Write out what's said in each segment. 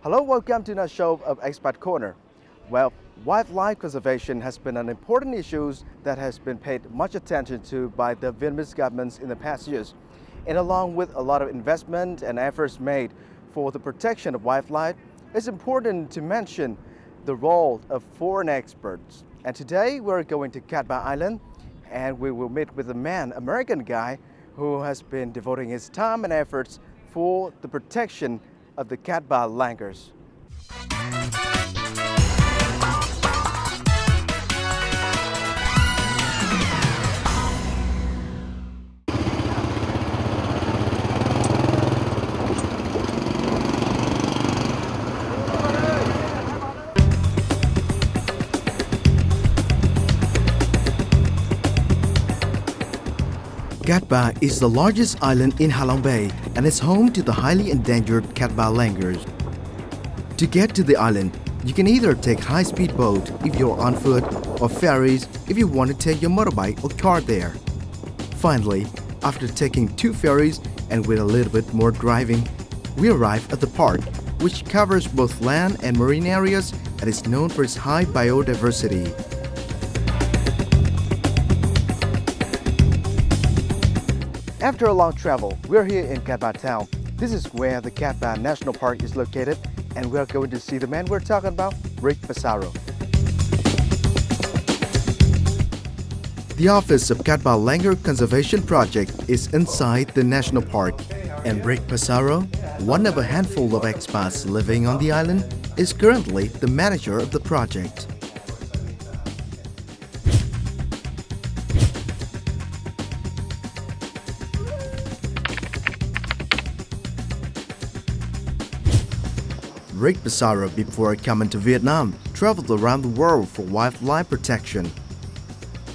Hello, welcome to another show of Expat Corner. Well, wildlife conservation has been an important issue that has been paid much attention to by the Vietnamese governments in the past years. And along with a lot of investment and efforts made for the protection of wildlife, it's important to mention the role of foreign experts. And today we're going to Cát Bà Island and we will meet with a man, American guy, who has been devoting his time and efforts for the protection of the Cát Bà langurs. Cát Bà is the largest island in Ha Long Bay and is home to the highly endangered Cát Bà langurs. To get to the island, you can either take high-speed boat if you're on foot or ferries if you want to take your motorbike or car there. Finally, after taking 2 ferries and with a little bit more driving, we arrive at the park, which covers both land and marine areas and is known for its high biodiversity. After a long travel, we're here in Cát Bà town. This is where the Cát Bà National Park is located, and we're going to see the man we're talking about, Rick Passaro. The office of Cát Bà Langur Conservation Project is inside the national park, and Rick Passaro, one of a handful of expats living on the island, is currently the manager of the project. Rick Passaro, before coming to Vietnam, traveled around the world for wildlife protection.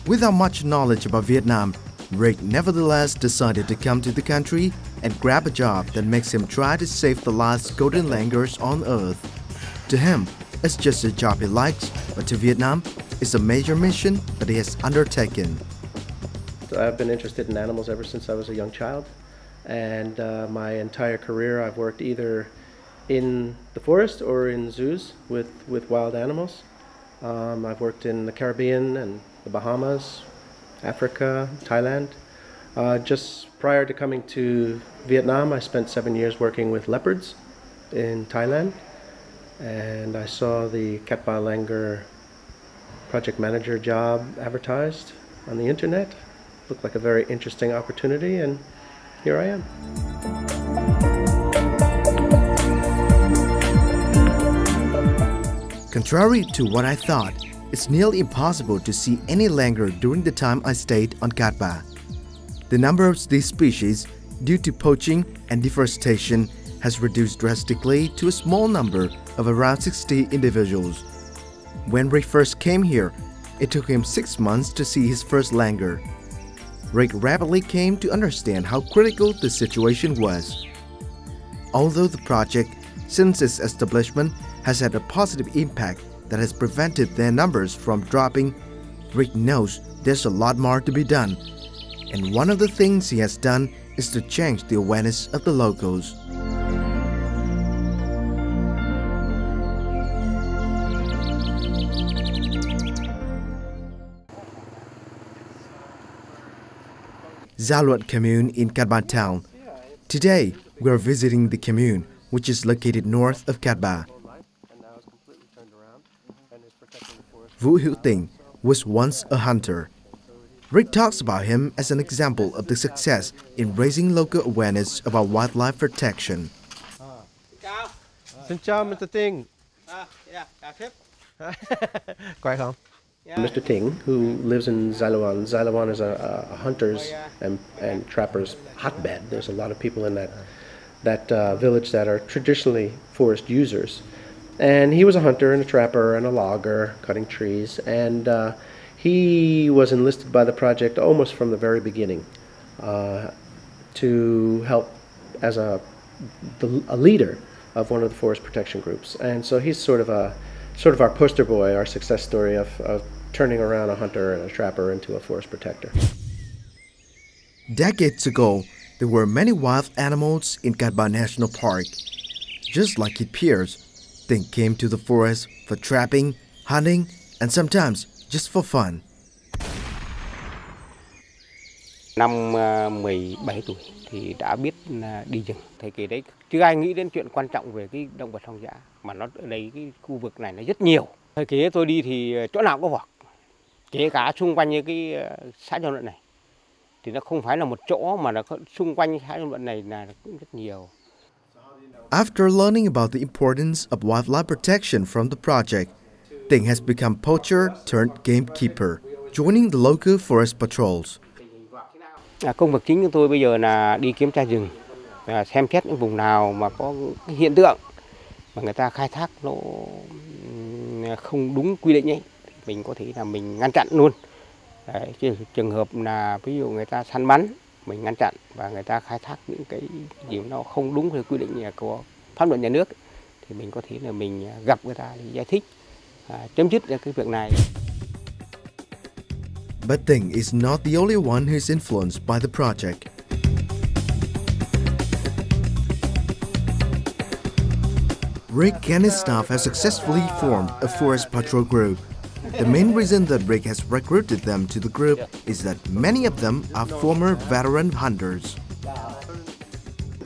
Without much knowledge about Vietnam, Rick nevertheless decided to come to the country and grab a job that makes him try to save the last golden langurs on Earth. To him, it's just a job he likes, but to Vietnam, it's a major mission that he has undertaken. I've been interested in animals ever since I was a young child, and my entire career I've worked either in the forest or in zoos with wild animals. I've worked in the Caribbean and the Bahamas, Africa, Thailand. Just prior to coming to Vietnam, I spent 7 years working with leopards in Thailand, and I saw the Cát Bà Langur project manager job advertised on the internet. Looked like a very interesting opportunity, and here I am. Contrary to what I thought, it's nearly impossible to see any langur during the time I stayed on Cát Bà. The number of these species, due to poaching and deforestation, has reduced drastically to a small number of around 60 individuals. When Rick first came here, it took him 6 months to see his first langur. Rick rapidly came to understand how critical the situation was. Although the project, since its establishment, has had a positive impact that has prevented their numbers from dropping, Rick knows there's a lot more to be done. And one of the things he has done is to change the awareness of the locals. Gia Luận commune in Cát Bà town. Today, we are visiting the commune, which is located north of Cát Bà. Vooc was once a hunter. Rick talks about him as an example of the success in raising local awareness about wildlife protection. Xin chào, Mr. Ting. Quay không? Mr. Ting, who lives in Gia Luận. Gia Luận is a hunters and trappers hotbed. There's a lot of people in that village that are traditionally forest users. And he was a hunter and a trapper and a logger, cutting trees, and he was enlisted by the project almost from the very beginning to help as a leader of one of the forest protection groups. And so he's sort of our poster boy, our success story of turning around a hunter and a trapper into a forest protector. Decades ago, there were many wild animals in Cát Bà National Park. Just like it appears, They came to the forest for trapping, hunting, and sometimes just for fun. Năm 17 tuổi thì đã biết đi rừng. Thời kỳ đấy chưa ai nghĩ đến chuyện quan trọng về cái động vật hoang dã, mà nó ở đây cái khu vực này nó rất nhiều. Thời kỳ tôi đi thì chỗ nào cũng có vọc, kể cả xung quanh như cái xã Giao Luận này thì nó không phải là một chỗ mà nó xung quanh xã Giao Luận này là cũng rất nhiều. After learning about the importance of wildlife protection from the project, Tỉnh has become poacher turned gamekeeper, joining the local forest patrols. Công việc chính của tôi bây giờ là đi kiểm tra rừng, xem xét những vùng nào mà có cái hiện tượng mà người ta khai thác nó không đúng quy định ấy, mình có thể là mình ngăn chặn luôn. Đấy, trường hợp là ví dụ người ta săn bắn, mình ngăn chặn, và người ta khai thác những cái gì nó không đúng theo quy định của pháp luật nhà nước thì mình có thể là mình gặp người ta để giải thích, chấm dứt cái việc này. But Tỉnh is not the only one who is influenced by the project. Rick and his staff have successfully formed a forest patrol group. The main reason that Rick has recruited them to the group is that many of them are former veteran hunters.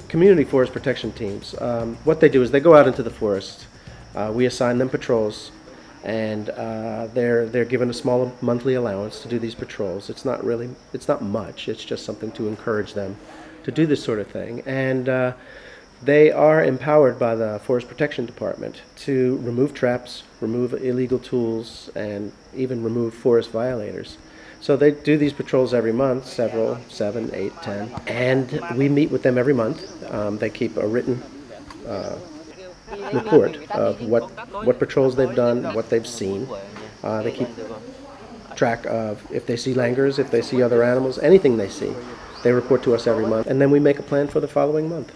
Community forest protection teams, what they do is they go out into the forest. We assign them patrols, and they're given a small monthly allowance to do these patrols. It's not much. It's just something to encourage them to do this sort of thing. And they are empowered by the Forest Protection Department to remove traps, remove illegal tools, and even remove forest violators. So they do these patrols every month, several, 7, 8, 10, and we meet with them every month. They keep a written report of what patrols they've done, what they've seen. They keep track of if they see langurs, if they see other animals, anything they see. They report to us every month, and then we make a plan for the following month.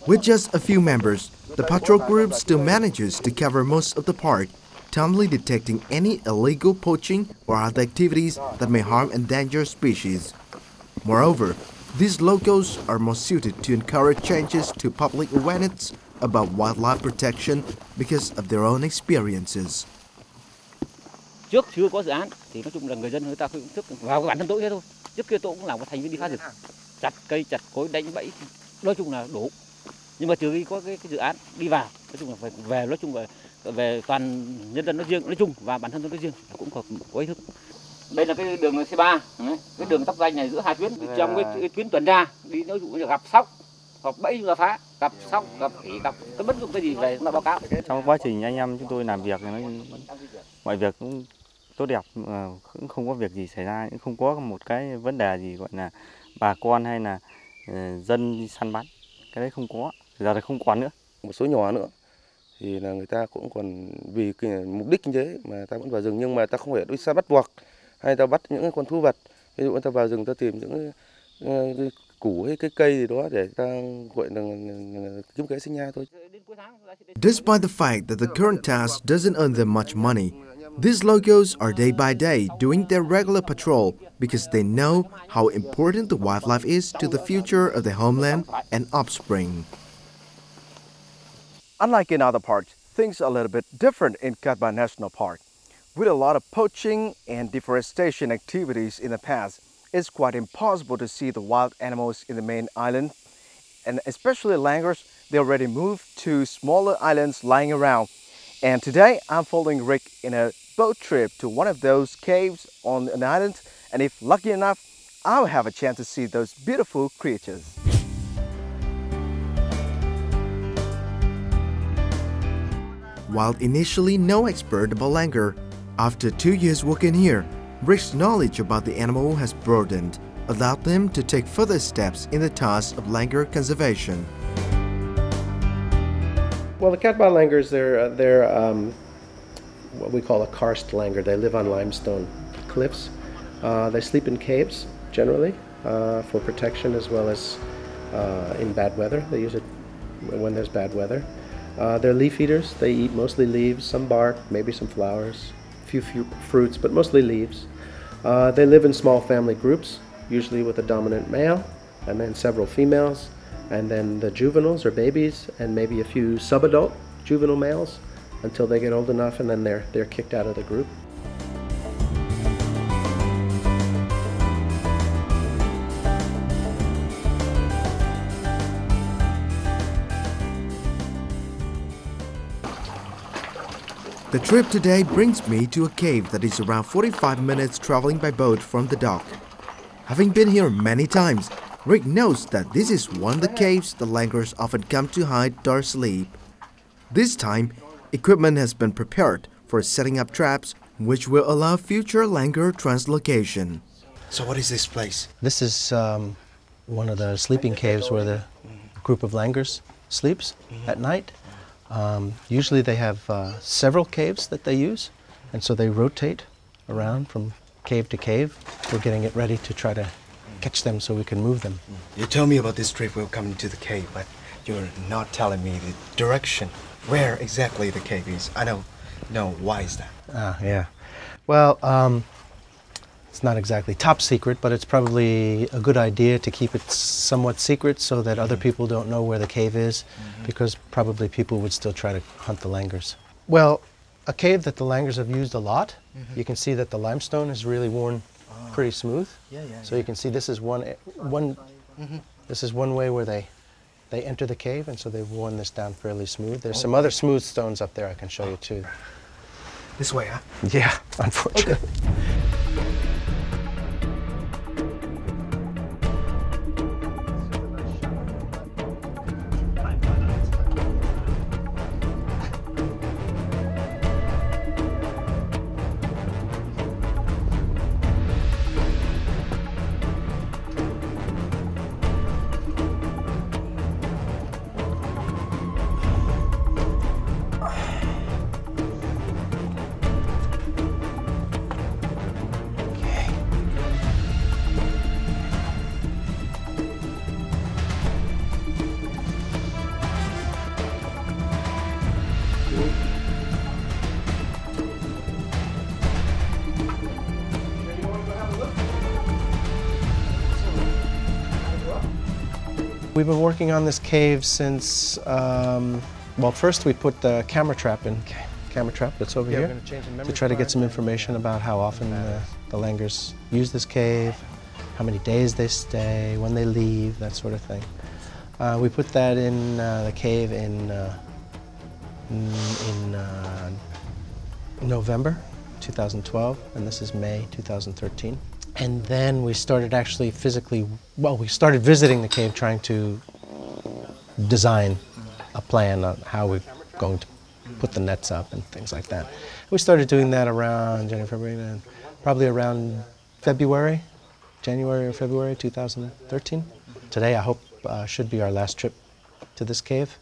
With just a few members, the patrol group still manages to cover most of the park, timely detecting any illegal poaching or other activities that may harm endangered species. Moreover, these locals are more suited to encourage changes to public awareness about wildlife protection because of their own experiences. Trước chưa có dự án thì nói chung là người dân người ta cũng thức vào bản thân tôi thế thôi. Trước kia tôi cũng làm một thành viên đi phá rừng, chặt cây, chặt cối, đánh bẫy, nói chung là đủ. Nhưng mà từ khi có cái dự án đi vào, nói chung là phải về, nói chung về toàn nhân dân nói riêng, nói chung và bản thân tôi nói riêng cũng có ý thức. Đây là cái đường C3, cái đường tóc ranh này giữa hai tuyến. Trong cái tuyến tuần tra đi, nói dụ như gặp sóc, hoặc bẫy là phá, gặp sóc, gặp khỉ, gặp cái bất dụng cái gì về nó báo cáo. Trong quá trình anh em chúng tôi làm việc thì mọi việc cũng tốt đẹp, cũng không có việc gì xảy ra, cũng không có một cái vấn đề gì gọi là bà con hay là dân đi săn bắn, cái đấy không có, giờ thì không còn nữa. Một số nhỏ nữa thì là người ta cũng còn vì cái mục đích kinh tế mà ta vẫn vào rừng, nhưng mà ta không phải đi săn bắt vọc hay ta bắt những con thú vật. Ví dụ ta vào rừng ta tìm những cái củ hay cái cây gì đó để ta gọi là kiếm kế sinh nhai thôi. Despite the fact that the current task doesn't earn them much money, these locals are day by day doing their regular patrol because they know how important the wildlife is to the future of their homeland and offspring. Unlike in other parks, things are a little bit different in Cát Bà National Park. With a lot of poaching and deforestation activities in the past, it's quite impossible to see the wild animals in the main island, and especially langurs. They already moved to smaller islands lying around. And today I'm following Rick in a boat trip to one of those caves on an island, and if lucky enough, I'll have a chance to see those beautiful creatures. While initially no expert about langur, after 2 years working here, Rick's knowledge about the animal has broadened, allowed them to take further steps in the task of langur conservation. Well, the Cát Bà langurs, they're what we call a karst langur. They live on limestone cliffs. They sleep in caves generally for protection, as well as in bad weather. They use it when there's bad weather. They're leaf eaters. They eat mostly leaves, some bark, maybe some flowers, few fruits, but mostly leaves. They live in small family groups, usually with a dominant male and then several females. and then the juveniles or babies, and maybe a few subadult juvenile males until they get old enough, and then they're kicked out of the group. The trip today brings me to a cave that is around 45 minutes traveling by boat from the dock. Having been here many times, Rick knows that this is one of the caves the langurs often come to hide or sleep. This time, equipment has been prepared for setting up traps which will allow future langur translocation. So what is this place? This is one of the sleeping caves where the group of langurs sleeps at night. Usually they have several caves that they use, and so they rotate around from cave to cave. We're getting it ready to try to catch them so we can move them. You told me about this trip we're coming to the cave, but you're not telling me the direction, where exactly the cave is. I know, why is that? Yeah. Well, it's not exactly top secret, but it's probably a good idea to keep it somewhat secret so that other people don't know where the cave is, because probably people would still try to hunt the langurs. Well, a cave that the langurs have used a lot, you can see that the limestone is really worn pretty smooth. So you can see this is this is one way where they enter the cave, and so they've worn this down fairly smooth. There's some other smooth stones up there I can show you too. This way, huh? Yeah, unfortunately. Okay. We've been working on this cave since, well, first we put the camera trap in. Camera trap that's over here, to try to get some information about how often the langurs use this cave, how many days they stay, when they leave, that sort of thing. We put that in the cave in November 2012, and this is May 2013. And then we started actually physically, well, we started visiting the cave trying to design a plan on how we're going to put the nets up and things like that. We started doing that around January, February, probably around January or February 2013. Today I hope should be our last trip to this cave.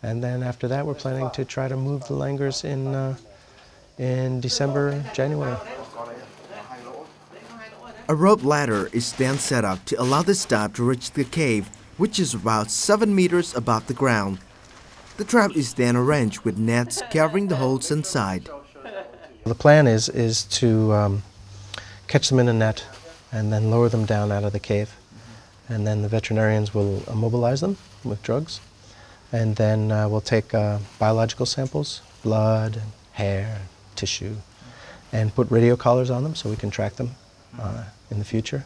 And then after that we're planning to try to move the langurs in December, January. A rope ladder is then set up to allow the staff to reach the cave, which is about 7 meters above the ground. The trap is then arranged with nets covering the holes inside. The plan is to catch them in a net and then lower them down out of the cave. And then the veterinarians will immobilize them with drugs. And then we'll take biological samples, blood, and hair, tissue, and put radio collars on them so we can track them in the future.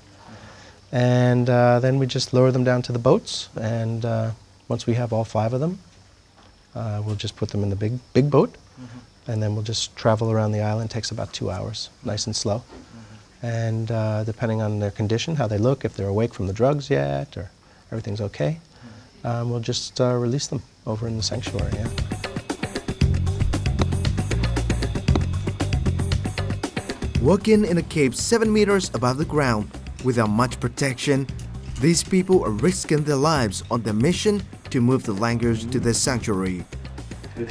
And then we just lower them down to the boats, and once we have all 5 of them, we'll just put them in the big boat, and then we'll just travel around the island. It takes about 2 hours, nice and slow. And depending on their condition, how they look, if they're awake from the drugs yet, or everything's okay, we'll just release them over in the sanctuary. Yeah. Working in a cave 7 meters above the ground without much protection, these people are risking their lives on their mission to move the langurs to their sanctuary.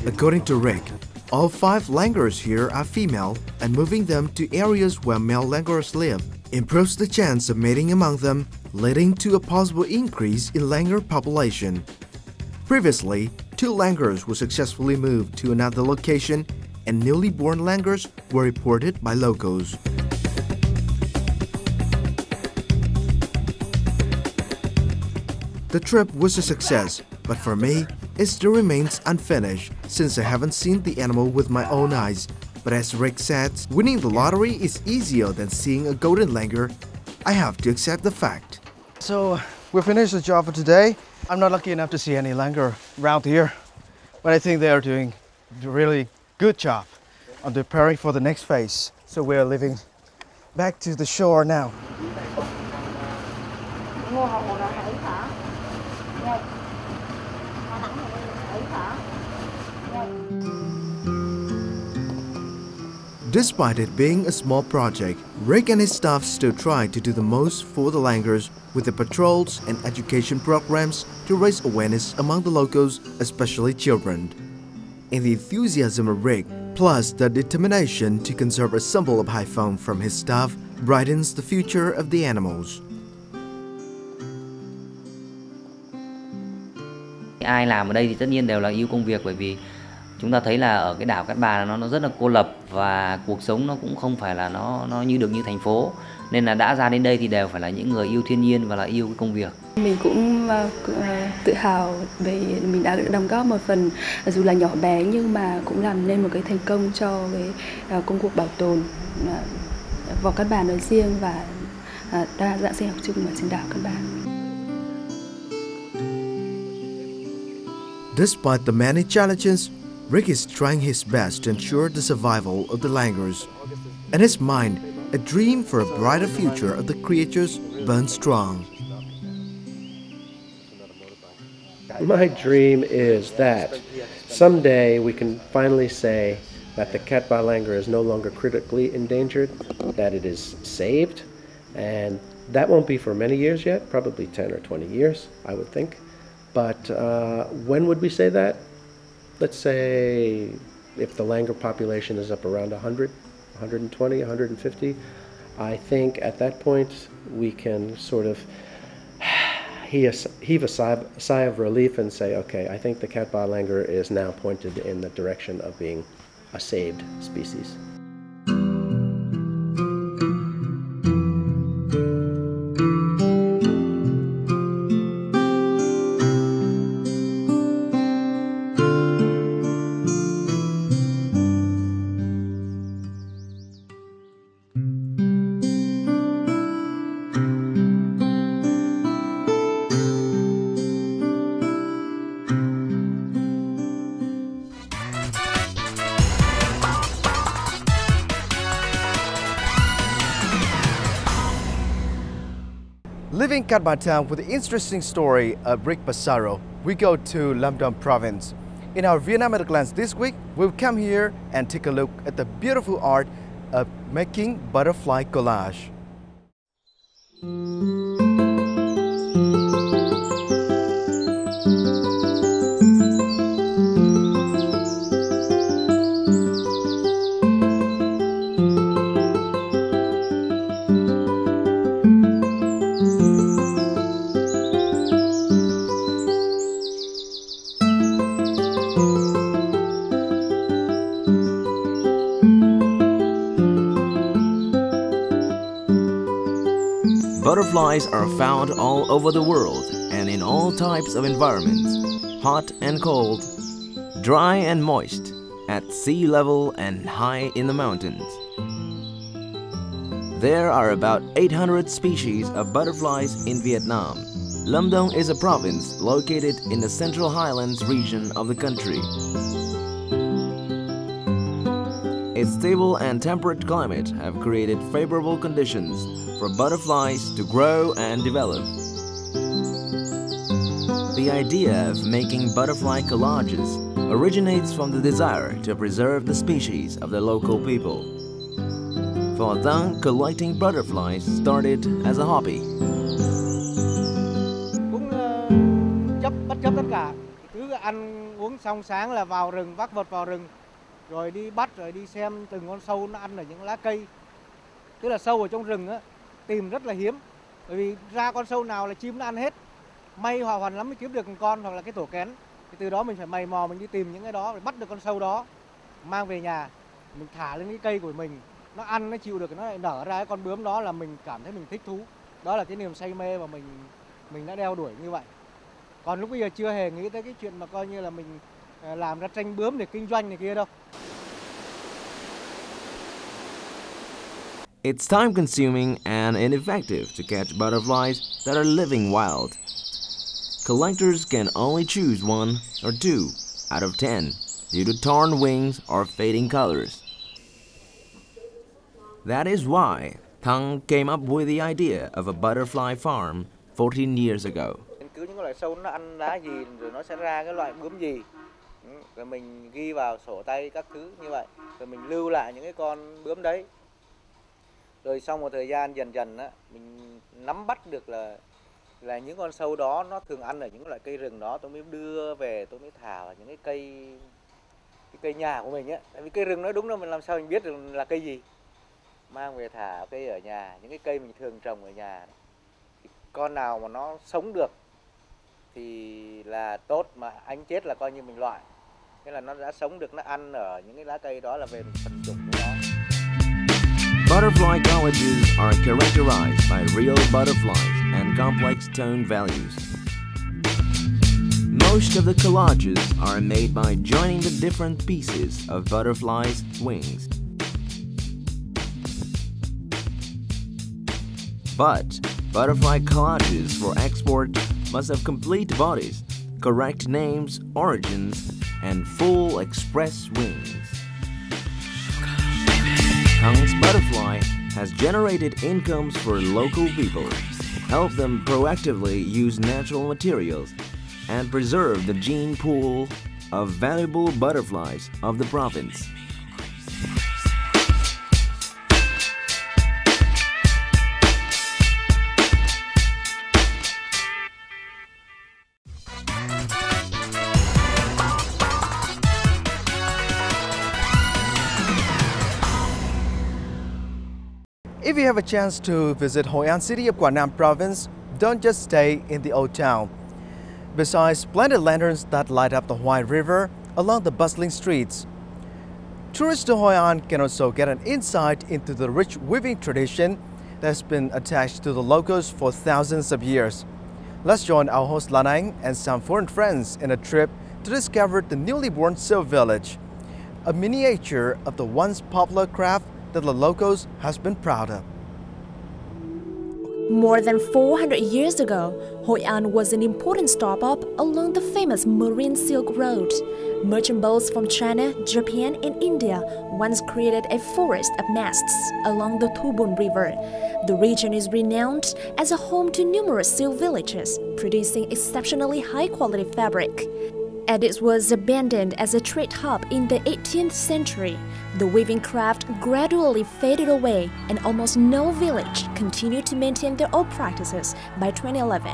According to Rick, all 5 langurs here are female, and moving them to areas where male langurs live improves the chance of mating among them, leading to a possible increase in langur population. Previously, 2 langurs were successfully moved to another location, and newly born langurs were reported by locals. The trip was a success, but for me, it still remains unfinished since I haven't seen the animal with my own eyes. But as Rick said, winning the lottery is easier than seeing a golden langur. I have to accept the fact. So we finished the job for today. I'm not lucky enough to see any langur around here, but I think they are doing a really good job on preparing for the next phase. So we are leaving back to the shore now. Despite it being a small project, Rick and his staff still try to do the most for the langurs with the patrols and education programs to raise awareness among the locals, especially children. And the enthusiasm of Rick, plus the determination to conserve a symbol of high phone from his staff, brightens the future of the animals. Ai làm ở đây thì tất nhiên đều là yêu công việc, bởi vì chúng ta thấy là ở cái đảo Cát Bà nó rất là cô lập và cuộc sống nó cũng không phải là nó như được như thành phố, nên là đã ra đến đây thì đều phải là những người yêu thiên nhiên và là yêu cái công việc. Mình cũng tự hào vì mình đã đóng góp một phần, dù là nhỏ bé nhưng mà cũng làm nên một cái thành công cho cái công cuộc bảo tồn vọc Cát Bà nói riêng và đa dạng sinh học chung ở trên đảo Cát Bà. Despite the many challenges, Rick is trying his best to ensure the survival of the langurs. In his mind, a dream for a brighter future of the creatures burns strong. My dream is that someday we can finally say that the Cát Bà langur is no longer critically endangered, that it is saved, and that won't be for many years yet, probably 10 or 20 years, I would think. But when would we say that? Let's say if the langur population is up around 100, 120, 150, I think at that point we can sort of heave a sigh of relief and say, okay, I think the Cát Bà langur is now pointed in the direction of being a saved species. Leaving Cát Bà town with the interesting story of Rick Passaro, we go to Lâm Đồng province. In our Vietnam at a glance this week, we'll come here and take a look at the beautiful art of making butterfly collage. Butterflies are found all over the world and in all types of environments, hot and cold, dry and moist, at sea level and high in the mountains. There are about 800 species of butterflies in Vietnam. Lâm Đồng is a province located in the Central Highlands region of the country. Its stable and temperate climate have created favorable conditions for butterflies to grow and develop. The idea of making butterfly collages originates from the desire to preserve the species of the local people. For them, collecting butterflies started as a hobby. Cũng bất chấp tất cả, cứ ăn uống xong sáng là vào rừng, vác vật vào rừng, rồi đi bắt, rồi đi xem từng con sâu nó ăn ở những lá cây. Tức là sâu ở trong rừng á, tìm rất là hiếm, bởi vì ra con sâu nào là chim nó ăn hết. May hòa hoàn lắm mới kiếm được một con hoặc là cái tổ kén. Thì từ đó mình phải mày mò, mình đi tìm những cái đó, rồi bắt được con sâu đó, mang về nhà, mình thả lên cái cây của mình, nó ăn, nó chịu được, nó lại nở ra cái con bướm đó là mình cảm thấy mình thích thú. Đó là cái niềm say mê mà mình đã đeo đuổi như vậy. Còn lúc bây giờ chưa hề nghĩ tới cái chuyện mà coi như là mình làm ra tranh bướm để kinh doanh này kia đâu. It's time-consuming and ineffective to catch butterflies that are living wild. Collectors can only choose 1 or 2 out of 10 due to torn wings or fading colors. That is why Thăng came up with the idea of a butterfly farm 14 years ago. Nghiên cứu những loại sâu nó ăn lá gì rồi nó sẽ ra cái loại bướm gì. Rồi mình ghi vào sổ tay các thứ như vậy. Rồi mình lưu lại những cái con bướm đấy. Rồi sau một thời gian dần dần á, mình nắm bắt được là những con sâu đó nó thường ăn ở những loại cây rừng đó, tôi mới đưa về, tôi mới thả vào những cái cây nhà của mình á. Tại vì cây rừng nói đúng đâu, mình làm sao mình biết được là cây gì. Mang về thả cây ở nhà, những cái cây mình thường trồng ở nhà. Thì con nào mà nó sống được thì là tốt, mà anh chết là coi như mình loại. Thế là nó đã sống được, nó ăn ở những cái lá cây đó là về phần chủng của nó. Butterfly collages are characterized by real butterflies and complex tone values. Most of the collages are made by joining the different pieces of butterflies' wings. But butterfly collages for export must have complete bodies, correct names, origins, and full express wings. Thang's butterfly has generated incomes for local people, helped them proactively use natural materials, and preserve the gene pool of valuable butterflies of the province. If you have a chance to visit Hội An City of Quảng Nam Province, don't just stay in the old town. Besides splendid lanterns that light up the Huai River along the bustling streets, tourists to Hội An can also get an insight into the rich weaving tradition that's been attached to the locals for thousands of years. Let's join our host Lan Anh and some foreign friends in a trip to discover the newly born silk village, a miniature of the once popular craft that the locals has been proud of. More than 400 years ago, Hội An was an important stop along the famous Marine Silk Road. Merchant boats from China, Japan, and India once created a forest of masts along the Thu Bồn River. The region is renowned as a home to numerous silk villages, producing exceptionally high-quality fabric. And it was abandoned as a trade hub in the 18th century. The weaving craft gradually faded away, and almost no village continued to maintain their old practices by 2011.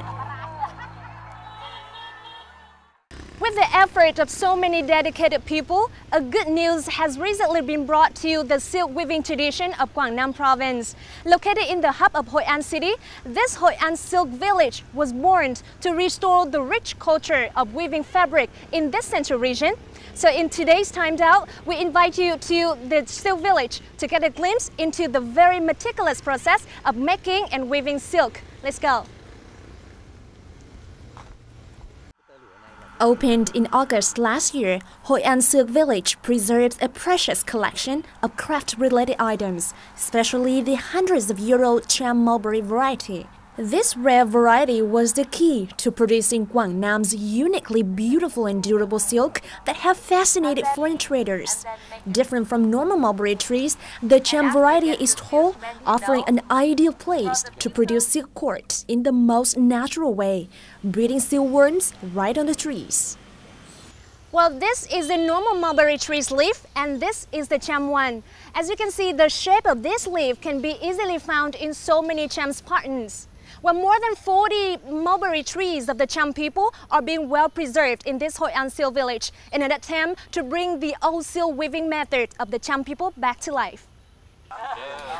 With the effort of so many dedicated people, a good news has recently been brought to the silk weaving tradition of Quảng Nam Province. Located in the hub of Hội An City, this Hội An Silk Village was born to restore the rich culture of weaving fabric in this central region. So in today's Timed Out, we invite you to the silk village to get a glimpse into the very meticulous process of making and weaving silk. Let's go. Opened in August last year, Hội An Silk Village preserves a precious collection of craft-related items, especially the hundreds-of-year-old Cham mulberry variety. This rare variety was the key to producing Quảng Nam's uniquely beautiful and durable silk that have fascinated foreign traders. Different from normal mulberry trees, the Cham variety is tall, offering an ideal place to produce silk cord in the most natural way, breeding silkworms right on the trees. Well, this is the normal mulberry tree's leaf, and this is the Cham one. As you can see, the shape of this leaf can be easily found in so many Cham's patterns. Well, more than 40 mulberry trees of the Cham people are being well preserved in this Hội An Silk Village in an attempt to bring the old silk weaving method of the Cham people back to life.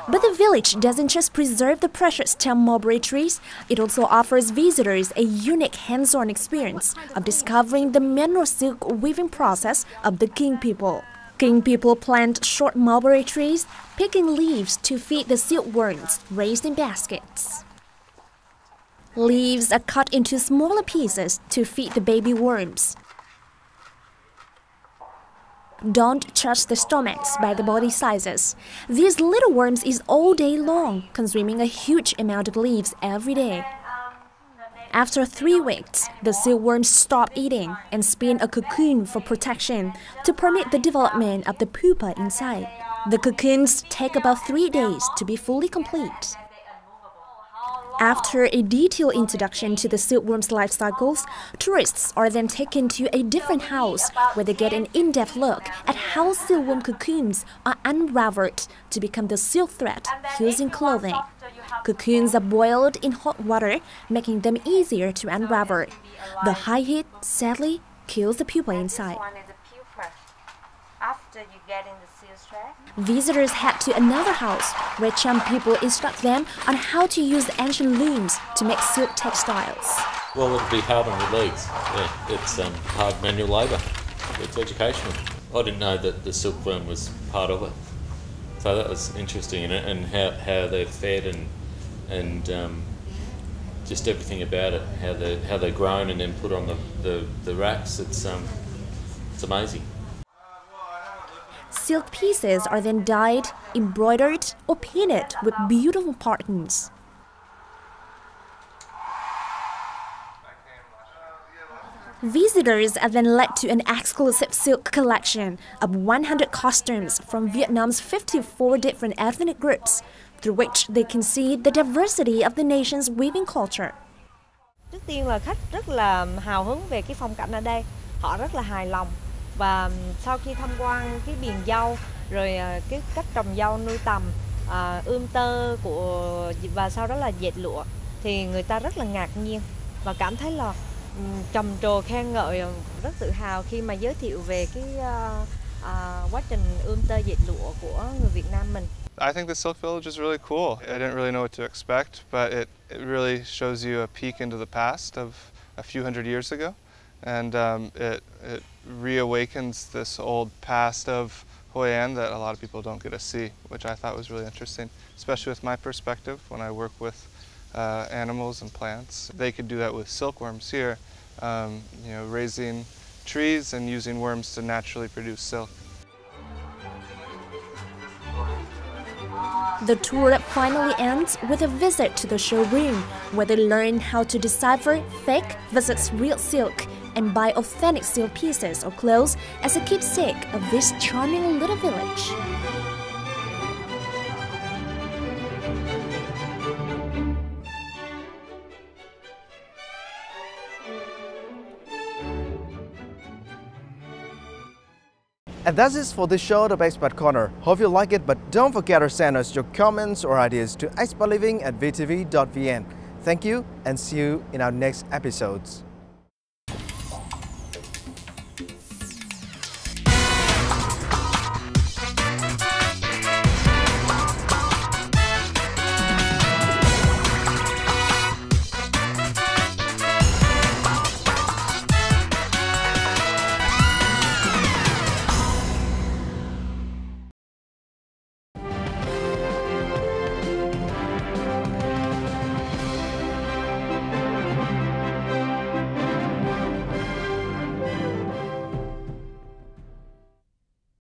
But the village doesn't just preserve the precious Cham mulberry trees, it also offers visitors a unique hands-on experience of discovering the manual silk weaving process of the King people. King people plant short mulberry trees, picking leaves to feed the silkworms raised in baskets. Leaves are cut into smaller pieces to feed the baby worms. Don't judge the stomachs by the body sizes. These little worms eat all day long, consuming a huge amount of leaves every day. After 3 weeks, the silkworms stop eating and spin a cocoon for protection to permit the development of the pupa inside. The cocoons take about 3 days to be fully complete. After a detailed introduction to the silkworm's life cycles, tourists are then taken to a different house where they get an in-depth look at how silkworm cocoons are unraveled to become the silk thread used in clothing. Cocoons are boiled in hot water, making them easier to unravel. The high heat sadly kills the pupa inside. Visitors head to another house where Cham people instruct them on how to use ancient looms to make silk textiles. Well, it'd be hard on your legs. Yeah, it's hard manual labour. It's educational. I didn't know that the silkworm was part of it, so that was interesting, and how they're fed and just everything about it, how they're grown and then put on the racks. It's amazing. Silk pieces are then dyed, embroidered, or painted with beautiful patterns. Visitors are then led to an exclusive silk collection of 100 costumes from Vietnam's 54 different ethnic groups, through which they can see the diversity of the nation's weaving culture. Trước tiên là khách rất là hào hứng về cái phong cảnh ở đây, họ rất là hài lòng. Và sau khi tham quan cái vườn dâu, rồi cái cách trồng dâu, nuôi tầm, ươm tơ và sau đó là dệt lụa, thì người ta rất là ngạc nhiên và cảm thấy là trầm trồ khen ngợi, rất tự hào khi mà giới thiệu về cái quá trình ươm tơ dệt lụa của người Việt Nam mình. I think the Silk Village is really cool. I didn't really know what to expect, but it really shows you a peek into the past of a few hundred years ago. And it reawakens this old past of Hoi An that a lot of people don't get to see, which I thought was really interesting, especially with my perspective when I work with animals and plants. They could do that with silkworms here, you know, raising trees and using worms to naturally produce silk. The tour finally ends with a visit to the showroom, where they learn how to decipher fake versus real silk and buy authentic silk pieces or clothes as a keepsake of this charming little village. And that's it for this show of Expat Corner. Hope you like it, but don't forget to send us your comments or ideas to expatliving@vtv.vn. Thank you and see you in our next episodes.